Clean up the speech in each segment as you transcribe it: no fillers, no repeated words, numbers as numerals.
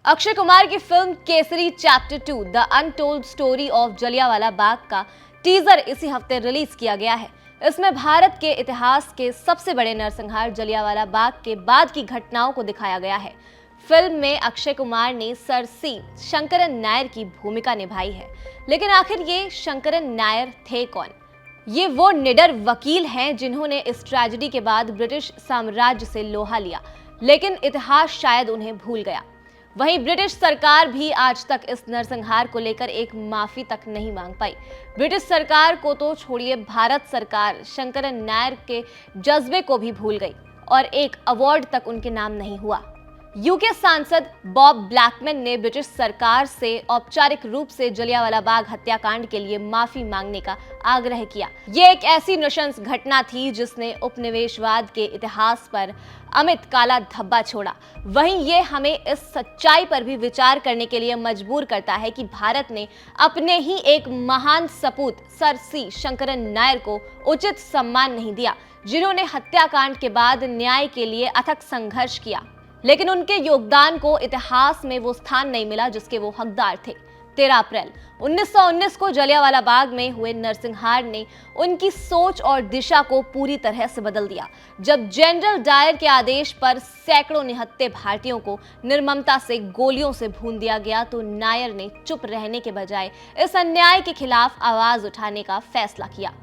अक्षय कुमार की film Kesari chapter 2 the untold story of Jallianwala Bagh का teaser इसी हफ्ते रिलीज किया गया है। इसमें भारत के इतिहास के सबसे बड़े नरसंहार जलियांवाला बाग के बाद की घटनाओं को दिखाया गया है। फिल्म में अक्षय कुमार ने सर सी शंकरन नायर की भूमिका निभाई है, लेकिन आखिर ये शंकरन नायर थे कौन? ये वो निडर वकील हैं जिन्होंने इस ट्रेजेडी के बाद ब्रिटिश साम्राज्य से लोहा लिया, लेकिन इतिहास शायद उन्हें भूल गया। वहीं ब्रिटिश सरकार भी आज तक इस नरसंहार को लेकर एक माफी तक नहीं मांग पाई। ब्रिटिश सरकार को तो छोड़िए, भारत सरकार शंकरन नायर के जज्बे को भी भूल गई और एक अवार्ड तक उनके नाम नहीं हुआ। यूके सांसद बॉब ब्लैकमैन ने ब्रिटिश सरकार से औपचारिक रूप से जलियांवाला बाग हत्याकांड के लिए माफी मांगने का आग्रह किया। ये एक ऐसी नृशंस घटना थी जिसने उपनिवेशवाद के इतिहास पर अमिट काला धब्बा छोड़ा। वहीं ये हमें इस सच्चाई पर भी विचार करने के लिए मजबूर करता है कि भारत ने अपने ही एक महान सपूत सर सी शंकरन नायर को उचित सम्मान नहीं दिया, जिन्होंने हत्याकांड के बाद न्याय के लिए अथक संघर्ष किया, लेकिन उनके योगदान को इतिहास में वो स्थान नहीं मिला जिसके वो हकदार थे। 13 अप्रैल 1919 को जलियांवाला बाग में हुए नरसंहार ने उनकी सोच और दिशा को पूरी तरह से बदल दिया। जब जनरल डायर के आदेश पर सैकड़ों निहत्थे भारतीयों को निर्ममता से गोलियों से भून दिया गया, तो नायर ने चुप रहने के बजाय इस अन्याय के खिलाफ आवाज उठाने का फैसला किया।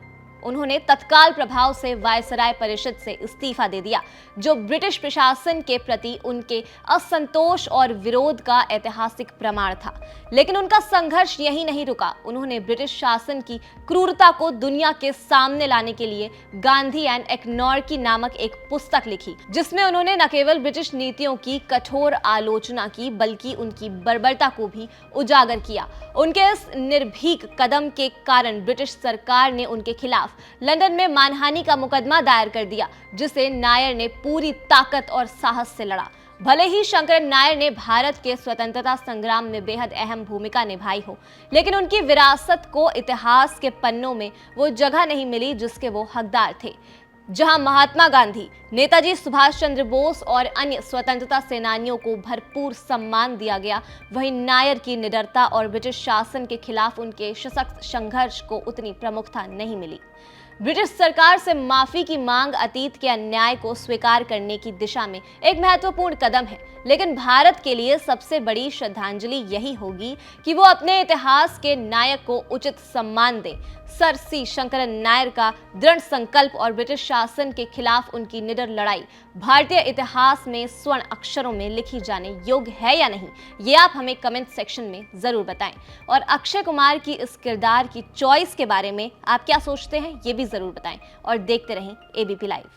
उन्होंने तत्काल प्रभाव से वायसराय परिषद से इस्तीफा दे दिया, जो ब्रिटिश प्रशासन के प्रति उनके असंतोष और विरोध का ऐतिहासिक प्रमाण था। लेकिन उनका संघर्ष यहीं नहीं रुका। उन्होंने ब्रिटिश शासन की क्रूरता को दुनिया के सामने लाने के लिए गांधी एंड एक्नॉर्की नामक एक पुस्तक लिखी, जिसमें उन्होंने न केवल ब्रिटिश नीतियों की कठोर आलोचना की, बल्कि उनकी बर्बरता को भी उजागर किया। उनके इस निर्भीक कदम के कारण ब्रिटिश सरकार ने उनके खिलाफ लंदन में मानहानि का मुकदमा दायर कर दिया, जिसे नायर ने पूरी ताकत और साहस से लड़ा। भले ही शंकरन नायर ने भारत के स्वतंत्रता संग्राम में बेहद अहम भूमिका निभाई हो, लेकिन उनकी विरासत को इतिहास के पन्नों में वो जगह नहीं मिली जिसके वो हकदार थे। जहां महात्मा गांधी, नेताजी सुभाष चंद्र बोस और अन्य स्वतंत्रता सेनानियों को भरपूर सम्मान दिया गया, वहीं नायर की निडरता और ब्रिटिश शासन के खिलाफ उनके सशक्त संघर्ष को उतनी प्रमुखता नहीं मिली। ब्रिटिश सरकार से माफी की मांग अतीत के अन्याय को स्वीकार करने की दिशा में एक महत्वपूर्ण कदम है, लेकिन भारत के लिए सबसे बड़ी श्रद्धांजलि यही होगी कि वो अपने इतिहास के नायक को उचित सम्मान दे। सर सी शंकरन नायर का दृढ़ संकल्प और ब्रिटिश शासन के खिलाफ उनकी निडर लड़ाई भारतीय इतिहास में स्वर्ण अक्षरों में लिखी जाने योग्य है या नहीं, ये आप हमें कमेंट सेक्शन में जरूर बताएं। और अक्षय कुमार की इस किरदार की चॉइस के बारे में आप क्या सोचते हैं, ये भी जरूर बताएं। और देखते रहें एबीपी लाइव।